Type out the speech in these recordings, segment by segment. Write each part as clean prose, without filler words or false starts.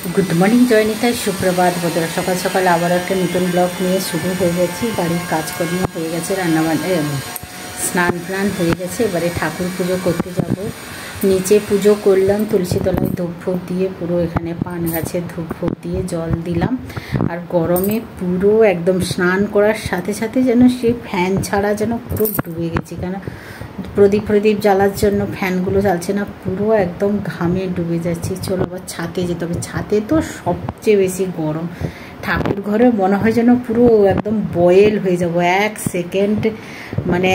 Good morning Joynita, সুপ্রভাত বন্ধুরা। সকাল সকাল আবার একটা নতুন ব্লগ নিয়ে শুরু হয়ে গেছি। বাড়ির কাজকর্ম হয়ে গেছে, রান্নাবান্না স্নান টান হয়ে গেছে। এবারে ঠাকুর পুজো করতে যাব। নিচে পুজো করলাম, তুলসী তলায় ধূপ ফুপ দিয়ে, পুরো এখানে পান গাছে ধূপ ফুপ দিয়ে জল দিলাম। আর গরমে পুরো একদম স্নান করার সাথে সাথে যেন সে ফ্যান ছাড়া যেন পুরো ডুবে গেছি, কেন প্রদীপ জ্বালার জন্য ফ্যানগুলো জ্বালছে না, পুরো একদম ঘামে ডুবে যাচ্ছি। চলো আবার ছাদে যেতে হবে। ছাদে তো সবচেয়ে বেশি গরম। ঠাকুর ঘরে মনে হয় যেন পুরো একদম বয়েল হয়ে যাব, এক সেকেন্ড মানে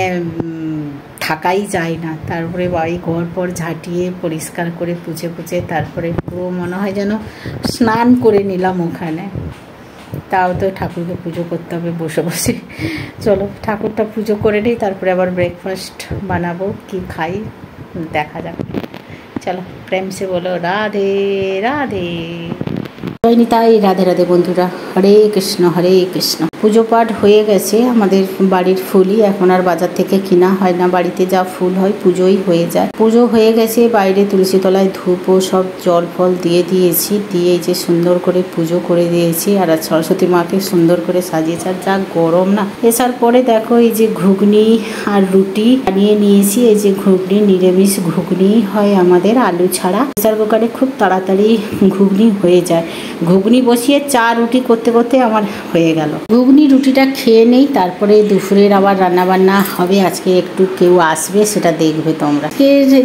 থাকাই যায় না। তারপরে বাড়ি ঘর পর ঝাঁটিয়ে পরিষ্কার করে পুছে তারপরে পুরো মনে হয় যেন স্নান করে নিলাম ওখানে। তাও তো ঠাকুরকে পুজো করতে হবে বসে বসে। চলো ঠাকুরটা পুজো করে নিই, তারপরে আবার ব্রেকফাস্ট বানাবো, কি খাই দেখা যাক। চলো প্রেম সে বলো রাধে রাধে। জয়নিতাই, রাধে রাধে বন্ধুরা। হরে কৃষ্ণ হরে কৃষ্ণ। পুজো পাঠ হয়ে গেছে আমাদের বাড়ির ফুলই, এখন আর বাজার থেকে কিনা হয় না। বাড়িতে যা ফুল হয় পুজোই হয়ে যায়। পুজো হয়ে গেছে, বাইরে তুলসী তলায় ধূপ ও সব জল ফল দিয়ে দিয়েছি, দিয়ে যে সুন্দর করে পুজো করে দিয়েছি। আর সরস্বতী মাকে সুন্দর করে সাজিয়েছে। আর যা গরম না, এসার পরে দেখো এই যে ঘুগনি আর রুটি বানিয়ে নিয়েছি। এই যে ঘুগনি, নিরামিষ ঘুগনি হয় আমাদের, আলু ছাড়া। প্রেসার কুকারে খুব তাড়াতাড়ি ঘুগনি হয়ে যায়। ঘুগনি বসিয়ে চা রুটি করতে করতে আমার হয়ে গেল। ঘুগনি রুটিটা খেয়ে নেই, তারপরে দুপুরের আবার রান্নাবান্না হবে। আজকে একটু কেউ আসবে, সেটা দেখবে তোমরা।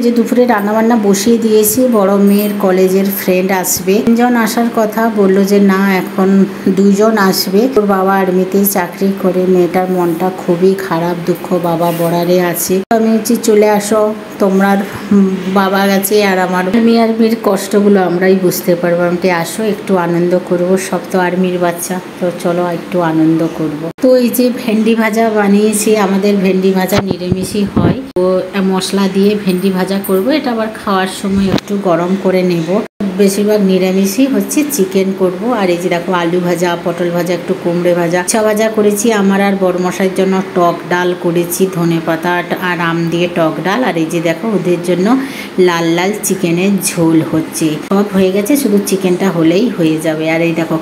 যে দুপুরে রান্নাবান্না বসিয়ে দিয়েছি। বড় মেয়ের কলেজের ফ্রেন্ড আসবে, 3 জন আসার কথা, বললো যে না এখন 2 জন আসবে। ওর বাবা আর্মিতে চাকরি করে, মেয়েটার মনটা খুবই খারাপ, দুঃখ, বাবা বর্ডারে আছে। আমি বলছি চলে আসো, তোমরা বাবা গেছে আর আমার আর্মির কষ্টগুলো আমরাই বুঝতে পারবো। আমি আসো একটু আনন্দ করব, সব তো আর্মির বাচ্চা, তো চলো একটু আনন্দ করব। তো এই যে ভেন্ডি ভাজা বানিয়েছি, আমাদের ভেন্ডি ভাজা নিরামিষই হয়। তো মশলা দিয়ে ভেন্ডি ভাজা করব, এটা আবার খাওয়ার সময় একটু গরম করে নেব। বেশিরভাগ নিরামিষই হচ্ছে, চিকেন করব। আর এই যে দেখো আলু ভাজা, পটল ভাজা, একটু কুমড়ে ভাজা, চা ভাজা করেছি। আমার আর বড়মশাইয়ের জন্য টক ডাল করেছি, ধনেপাতা আর আম দিয়ে টক ডাল। আর এই যে দেখো ওদের জন্য লাল লাল চিকেনের ঝোল হচ্ছে। সব হয়ে গেছে, শুধু চিকেনটা হলেই হয়ে যাবে। আর এই দেখো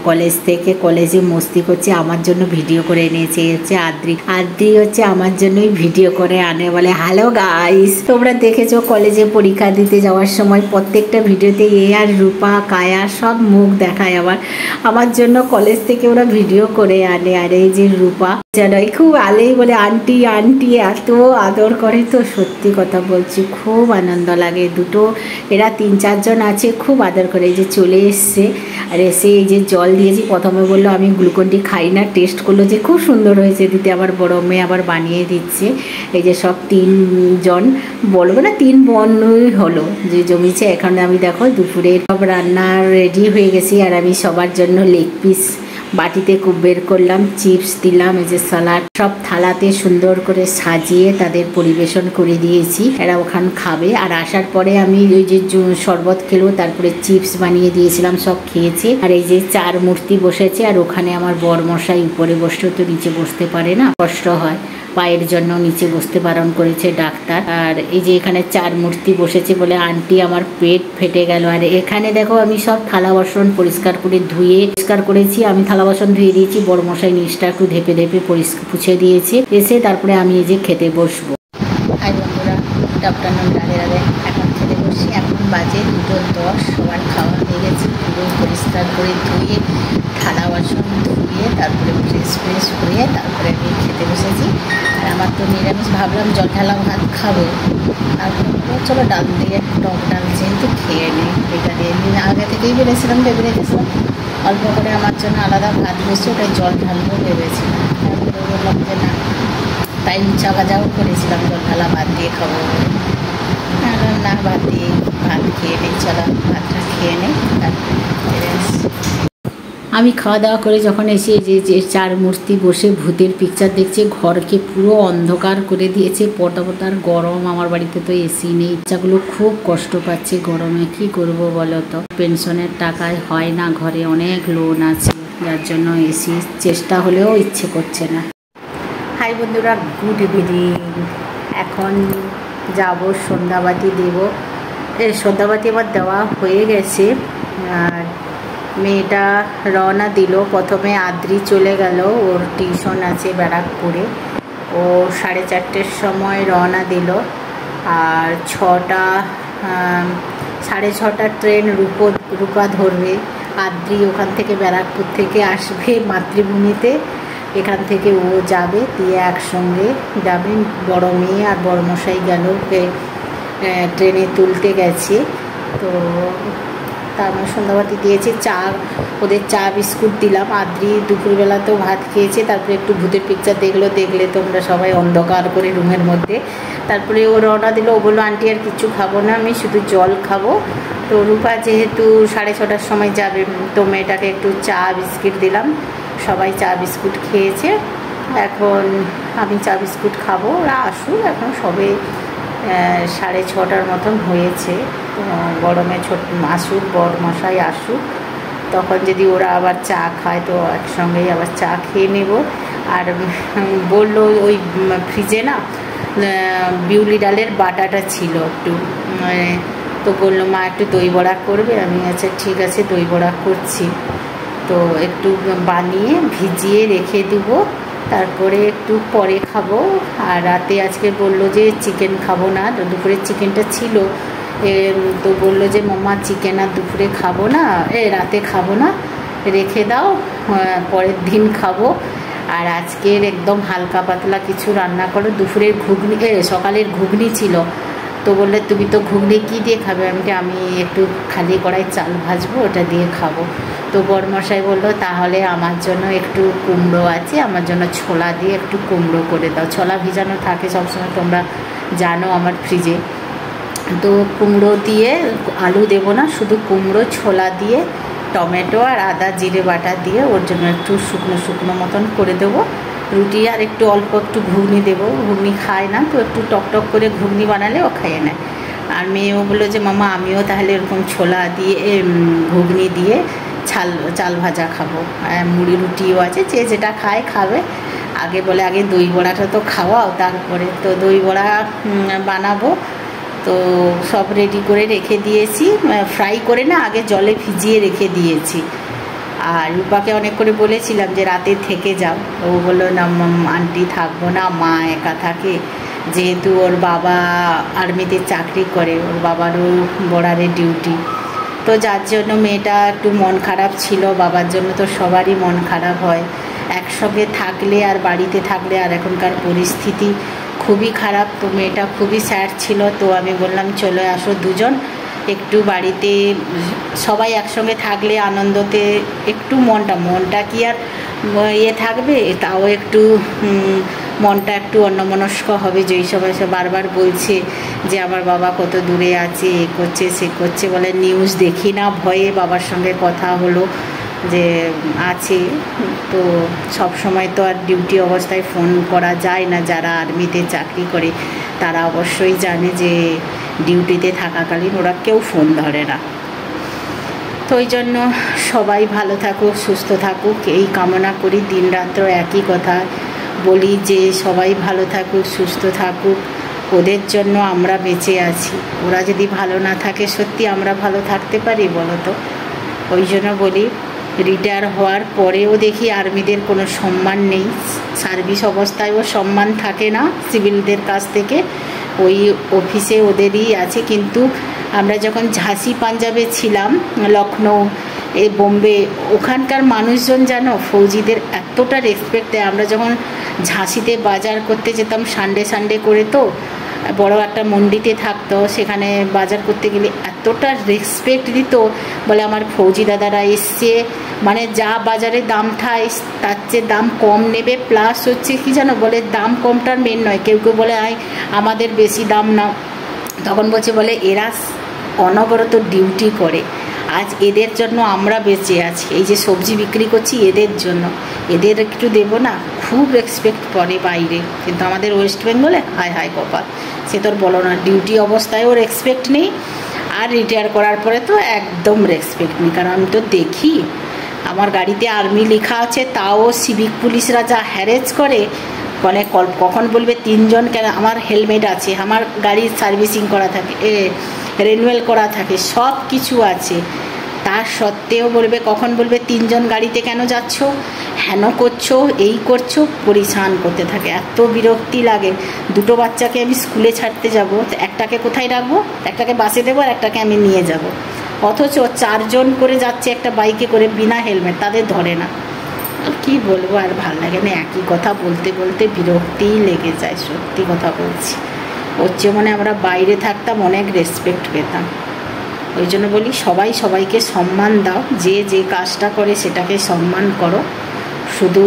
কলেজে মস্তি করছে, আমার জন্য ভিডিও করে এনেছে। হচ্ছে আদ্রি হচ্ছে আমার জন্যই ভিডিও করে আনে, বলে হ্যালো গাইস। তোমরা দেখেছো কলেজে পরীক্ষা দিতে যাওয়ার সময় প্রত্যেকটা ভিডিওতে এ আর রূপা, কায়া সব মুখ দেখায়। আমার জন্য কলেজ থেকে ওরা ভিডিও করে আনে। আর এই যে রূপা জানাই খুব আলেই বলে আন্টি আন্টি, এত আদর করে। তো সত্যি কথা বলছি, খুব আনন্দ লাগে। এরা 3-4 জন আছে, খুব আদর করে। এই যে চলে এসছে, আর এসে এই যে জল দিয়েছি। প্রথমে বললো আমি গ্লুকন-ডি খাই না, টেস্ট করলো যে খুব সুন্দর হয়েছে দিতে। আবার বড় মেয়ে আবার বানিয়ে দিচ্ছে। এই যে সব 3 জন, বলবো না 3 বোনই হলো যে জমিছে। এখন আমি দেখো দুপুরে সব রান্না রেডি হয়ে গেছি। আর আমি সবার জন্য লেগ পিস বাটিতে খুব বের করলাম, চিপস দিলাম, এই যে সালাড, সব থালাতে সুন্দর করে সাজিয়ে তাদের পরিবেশন করে দিয়েছি। এরা ওখানে খাবে। আর আসার পরে আমি ওই যে শরবত খেলো, তারপরে চিপস বানিয়ে দিয়েছিলাম, সব খেয়েছে। আর এই যে 4 মূর্তি বসেছে। আর ওখানে আমার বরমশাই উপরে বসতেও তো নিচে বসতে পারে না, কষ্ট হয়, পায়ের জন্য নিচে বসতে বারণ করেছে ডাক্তার। আর এই যে এখানে 4 মূর্তি বসেছে বলে আন্টি আমার পেট ফেটে গেল। আর এখানে দেখো আমি সব থালা বাসন পরিষ্কার করেছি। আমি থালা বাসন ধুয়ে দিয়েছি, বড়মশাই নিচটা একটু ধেপে পুছে দিয়েছে। এসে তারপরে আমি এই যে খেতে বসবো। হাই বন্ধুরা, গুড আফটারনুন, রাধে রাধে। এখন খেতে বসছি। এখন বাজে 2:10। সবার খাওয়া হয়ে গেছে, পুরো পরিষ্কার করে ধুয়ে থালা বাসন ধুয়ে তারপরে ফ্রেশ হয়ে তারপরে আমি খেতে বসেছি। আর আমার তো নিরামিষ, ভাবলাম জল ঢালা ভাত খাবো। তারপরে চলো ডাল দিয়ে, টক ডাল যেহেতু খেয়ে নিই, এটা দিয়ে আগে থেকেই ভেবে রেখেছিলাম অল্প করে আমার জন্য আলাদা ভাত বসে ওটাই জল ঢালবো ভেবেছিলাম। তারপরে বললাম যে না, তাই চা ভাজাও করেছিলাম জল ঢালা ভাত দিয়ে খাবো। না, ভাত খেয়ে নেই, চলো ভাতটা খেয়ে নেই। তারপরে আমি খাওয়া দাওয়া করে যখন এসে যে 4 মূর্তি বসে ভূতের পিকচার দেখছে, ঘরকে পুরো অন্ধকার করে দিয়েছে। পর্দার গরম, আমার বাড়িতে তো এসি নেই। বাচ্চাগুলো খুব কষ্ট পাচ্ছে গরমে, কি করব বলো তো। পেনশনের টাকায় হয় না, ঘরে অনেক লোন আছে, যার জন্য এসি চেষ্টা হলেও ইচ্ছে করছে না। হাই বন্ধুরা, গুড ইভিনিং। এখন যাব সন্ধ্যাবাতি দেব। সন্ধ্যাবাতি আমার দেওয়া হয়ে গেছে। আর মেয়েটা রওনা দিল। প্রথমে আদ্রি চলে গেল, ওর টিউশন আছে ব্যারাকপুরে। ও 4:30-র সময় রওনা দিল। আর 6:30 ট্রেন রূপা ধরবে। আদ্রি ওখান থেকে ব্যারাকপুর থেকে আসবে মাতৃভূমিতে। এখান থেকে ও যাবে, দিয়ে একসঙ্গে যাবে। বড় মেয়ে আর বড় মশাই গেল, ট্রেনে তুলতে গেছে। তো তার মানে সন্ধ্যাবাতি দিয়েছে, ওদের চা বিস্কুট দিলাম। আদ্রি দুপুরবেলা তো ভাত খেয়েছে, তারপরে একটু ভূতের পিকচার দেখলে তোমরা সবাই অন্ধকার করে রুমের মধ্যে। তারপরে ও রওনা দিল। ও বললো আন্টি আর কিছু খাবো না, আমি শুধু জল খাবো। তো রূপা যেহেতু 6:30-র সময় যাবে, তো মেয়েটাকে একটু চা বিস্কুট দিলাম। সবাই চা বিস্কুট খেয়েছে। এখন আমি চা বিস্কুট খাবো, ওরা আসুক। এখন সবে 6:30 মতন হয়েছে। তো গরমে আসুক, বড় মশাই আসুক, তখন যদি ওরা আবার চা খায় তো একসঙ্গেই আবার চা খেয়ে নেব। আর বললো ওই ফ্রিজে না বিউলি ডালের বাটাটা ছিল একটু, তো বললো মা একটু দই বড়া করবে। আমি আচ্ছা ঠিক আছে দই বড়া করছি। তো একটু বানিয়ে ভিজিয়ে রেখে দেবো, তারপরে একটু পরে খাবো। আর রাতে আজকে বললো যে চিকেন খাবো না, দুপুরে চিকেনটা ছিল। তো বললো যে মাম্মা চিকেন আর দুপুরে খাবো না, রাতে খাবো না, রেখে দাও, পরের দিন খাবো। আর আজকের একদম হালকা পাতলা কিছু রান্না করো। দুপুরের ঘুগনি, সকালের ঘুগনি ছিল। তো বললে তুমি তো ঘুগনি কী দিয়ে খাবে? আমি একটু খালি কড়াই চাল ভাজবো, ওটা দিয়ে খাবো। তো বড়মশাই বললো তাহলে আমার জন্য একটু কুমড়ো আছে, আমার জন্য ছোলা দিয়ে একটু কুমড়ো করে দাও। ছোলা ভিজানো থাকে সবসময়, তোমরা জানো আমার ফ্রিজে। তো কুমড়ো দিয়ে, আলু দেবো না, শুধু কুমড়ো ছোলা দিয়ে টমেটো আর আদা জিরে বাটা দিয়ে ওর জন্য একটু শুকনো শুকনো মতন করে দেবো। রুটি আর একটু অল্প একটু ঘুগনি দেবো, ঘুগনি খায় না, তো একটু টকটক করে ঘুগনি বানালে ও খেয়ে নেয়। আর মেয়েও বললো যে মামা আমিও তাহলে এরকম ছোলা দিয়ে ঘুগনি দিয়ে চাল ভাজা খাবো। মুড়ি রুটিও আছে, যে যেটা খায় খাবে। আগে দই বড়াটা তো খাওয়াও, তারপরে তো দই বড়া বানাবো। তো সব রেডি করে রেখে দিয়েছি, ফ্রাই করে না আগে জলে ভিজিয়ে রেখে দিয়েছি। আর রূপাকে অনেক করে বলেছিলাম যে রাতে থেকে যাও, ও বললো না আন্টি থাকবো না, মা একা থাকে। যেহেতু ওর বাবা আর্মিতে চাকরি করে, ওর বাবারও বর্ডারে ডিউটি, তো যার জন্য মেয়েটা একটু মন খারাপ ছিল। বাবার জন্য তো সবারই মন খারাপ হয়, একসঙ্গে থাকলে আর বাড়িতে থাকলে। আর এখনকার পরিস্থিতি খুবই খারাপ, তো মেয়েটা খুবই স্যাড ছিল। তো আমি বললাম চলে আসো দুজন, একটু বাড়িতে সবাই একসঙ্গে থাকলে আনন্দতে একটু মনটা কি আর থাকবে, তাও একটু মনটা একটু অন্যমনস্ক হবে। যেই সবাই বারবার বলছে যে আমার বাবা কত দূরে আছে, এ করছে সে করছে, বলে নিউজ দেখি না ভয়ে। বাবার সঙ্গে কথা হলো যে আছে, তো সব সময় তো আর ডিউটি অবস্থায় ফোন করা যায় না। যারা আর্মিতে চাকরি করে তারা অবশ্যই জানে যে ডিউটিতে থাকাকালীন ওরা কেউ ফোন ধরে না। তো ওই জন্য সবাই ভালো থাকুক, সুস্থ থাকুক এই কামনা করি। দিন রাত্র একই কথা বলি যে সবাই ভালো থাকুক, সুস্থ থাকুক। ওদের জন্য আমরা বেঁচে আছি, ওরা যদি ভালো না থাকে সত্যি আমরা ভালো থাকতে পারি বলো তো? ওই জন্য বলি রিটায়ার হওয়ার পরেও দেখি আর্মিদের কোনো সম্মান নেই, সার্ভিস অবস্থায়ও সম্মান থাকে না সিভিলদের কাছ থেকে, ওই অফিসে ওদেরই আছে। কিন্তু আমরা যখন ঝাঁসি পাঞ্জাবে ছিলাম, লখনৌ, বোম্বে, ওখানকার মানুষজন জানো ফৌজিদের এতটা রেসপেক্ট দেয়। আমরা যখন ঝাঁসিতে বাজার করতে যেতাম সানডে করে, তো বড় একটা মন্ডিতে থাকতো, সেখানে বাজার করতে গেলে এতটা রেসপেক্ট দিত। বলে আমার ফৌজি দাদারা এসছে, মানে যা বাজারে দাম থাকে তার চেয়ে দাম কম নেবে, প্লাস হচ্ছে কি জানো, বলে দাম কমটার মেন নয়, কেউ বলে আমাদের বেশি দাম নাও। তখন বলে এরা অনবরত ডিউটি করে, আজ এদের জন্য আমরা বেঁচে আছি। এই যে সবজি বিক্রি করছি এদের জন্য, এদের একটু দেবো না? খুব রেসপেক্ট করে বাইরে, কিন্তু আমাদের ওয়েস্ট বেঙ্গলে হায় কপাল, সে তোর বলো না। ডিউটি অবস্থায়ও রেসপেক্ট নেই, আর রিটায়ার করার পরে তো একদম রেসপেক্ট নেই। কারণ আমি তো দেখি আমার গাড়িতে আর্মি লেখা আছে, তাও সিভিক পুলিশরা যা হ্যারেজ করে, মানে কখন বলবে 3 জন কেন, আমার হেলমেট আছে, আমার গাড়ির সার্ভিসিং করা থাকে, রিনিউয়াল করা থাকে, সব কিছু আছে, তার সত্ত্বেও বলবে, কখন বলবে 3 জন গাড়িতে কেন যাচ্ছ, হেন করছো, এই করছো, পরিশান করতে থাকে। এত বিরক্তি লাগে। 2টো বাচ্চাকে আমি স্কুলে ছাড়তে যাব, একটাকে কোথায় রাখবো, একটাকে বাসে দেবো আর একটাকে আমি নিয়ে যাব, অথচ 4 জন করে যাচ্ছে একটা বাইকে করে বিনা হেলমেট, তাদের ধরে না। কি বলবো, আর ভাল লাগে না, একই কথা বলতে বলতে বিরক্তিই লেগে যায়, সত্যি কথা বলছি। ওর চেয়ে মনে আমরা বাইরে থাকতাম, অনেক রেসপেক্ট পেতাম। ওই জন্য বলি, সবাই সবাইকে সম্মান দাও, যে যে কাজটা করে সেটাকে সম্মান করো। শুধু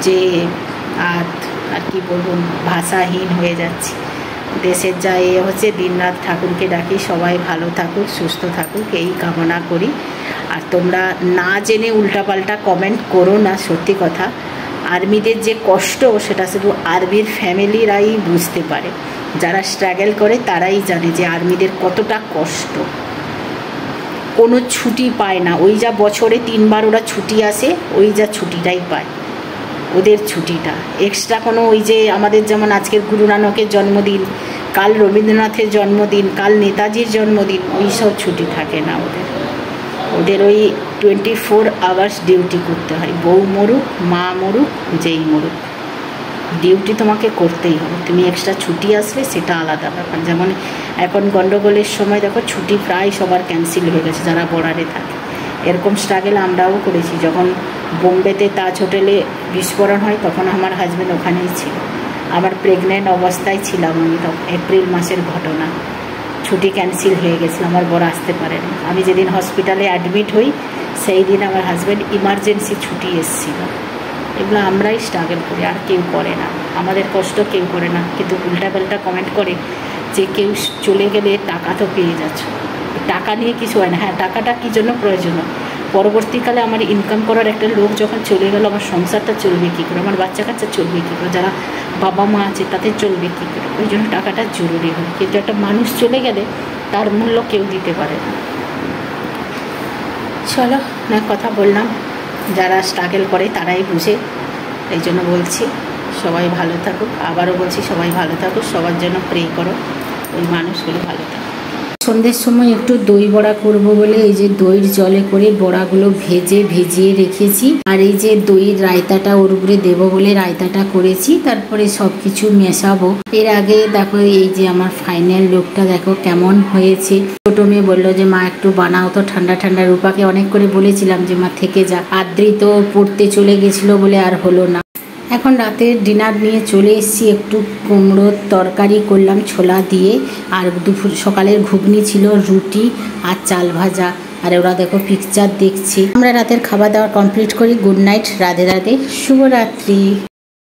যে আর কি বলবো, ভাষাহীন হয়ে যাচ্ছি। দেশের যা হচ্ছে, দিনরাত ঠাকুরকে ডাকি সবাই ভালো থাকুক, সুস্থ থাকুক, এই কামনা করি। আর তোমরা না জেনে উল্টাপাল্টা কমেন্ট করো না, সত্যি কথা। আর্মিদের যে কষ্ট, সেটা শুধু আর্মির ফ্যামিলিরাই বুঝতে পারে। যারা স্ট্রাগল করে তারাই জানে যে আর্মিদের কতটা কষ্ট। কোনো ছুটি পায় না, ওই যা বছরে 3 বার ওরা ছুটি আসে, ওই যা ছুটিটাই পায়, ওদের ছুটিটা এক্সট্রা কোনো, ওই যে আমাদের যেমন আজকের গুরু নানকের জন্মদিন, কাল রবীন্দ্রনাথের জন্মদিন, কাল নেতাজির জন্মদিন, ওই সব ছুটি থাকে না ওদের ওই 24 আওয়ার্স ডিউটি করতে হয়। বউ মরুক, মা মরুক, যেই মরুক, ডিউটি তোমাকে করতেই হবে। তুমি এক্সট্রা ছুটি আসলে সেটা আলাদা ব্যাপার। যেমন এখন গণ্ডগোলের সময় দেখো, ছুটি প্রায় সবার ক্যান্সেল হয়ে গেছে যারা বর্ডারে থাকে। এরকম স্ট্রাগল আমরাও করেছি। যখন বোম্বেতে তাজ হোটেলে বিস্ফোরণ হয়, তখন আমার হাজব্যান্ড ওখানেই ছিল। আমার প্রেগনেন্ট অবস্থায় ছিলাম আমি, তখন এপ্রিল মাসের ঘটনা। ছুটি ক্যান্সেল হয়ে গেছিলো, আমার বর আসতে পারেনি। আমি যেদিন হসপিটালে অ্যাডমিট হই, সেই দিন আমার হাজব্যান্ড ইমার্জেন্সি ছুটি এসেছিল। এগুলো আমরাই স্ট্রাগল করি, আর কেউ করে না। আমাদের কষ্ট কেউ করে না, কিন্তু উল্টাপাল্টা কমেন্ট করে যে কেউ চলে গেলে টাকা তো পেয়ে যাচ্ছ, টাকা নিয়ে কিছু হয় না। হ্যাঁ, টাকাটা কী জন্য প্রয়োজন, পরবর্তীকালে আমার ইনকাম করার একটা লোক যখন চলে গেল, আমার সংসারটা চলবে কী করে, আমার বাচ্চা কাচ্চা চলবে কী করে, যারা বাবা মা আছে তাদের চলবে কী করে, ওই জন্য টাকাটা জরুরি হয়। কিন্তু একটা মানুষ চলে গেলে তার মূল্য কেউ দিতে পারে না। চলো, না কথা বললাম, যারা স্ট্রাগল করে তারাই বুঝে, এই জন্য বলছি সবাই ভালো থাকুক। আবারও বলছি, সবাই ভালো থাকুক, সবার জন্য প্রে করো, ওই মানুষগুলো ভালো থাকুক। সন্ধ্যের সময় একটু দই বড়া করব বলে এই যে দইয়ের জলে করে বড়াগুলো ভিজিয়ে রেখেছি। আর এই যে দইয়ের রায়তাটা ওর উপরে দেবো বলে রায়তাটা করেছি, তারপরে সব কিছু মেশাবো। এর আগে দেখো, এই যে আমার ফাইনাল লুকটা দেখো কেমন হয়েছে। ছোটো মেয়ে বললো যে মা একটু বানাও তো ঠান্ডা ঠান্ডা। রূপাকে অনেক করে বলেছিলাম যে মা থেকে যা, আদ্রিত পড়তে চলে গেছিলো বলে আর হলো না। এখন রাতের ডিনার নিয়ে চলে এসেছি। একটু কুমড়োর তরকারি করলাম ছোলা দিয়ে, আর সকালের ঘুগনি ছিল, রুটি আর চাল ভাজা। আর ওরা দেখো পিকচার দেখছি। আমরা রাতের খাবার দাবার কমপ্লিট করি। গুড নাইট, রাধে রাধে, শুভরাত্রি।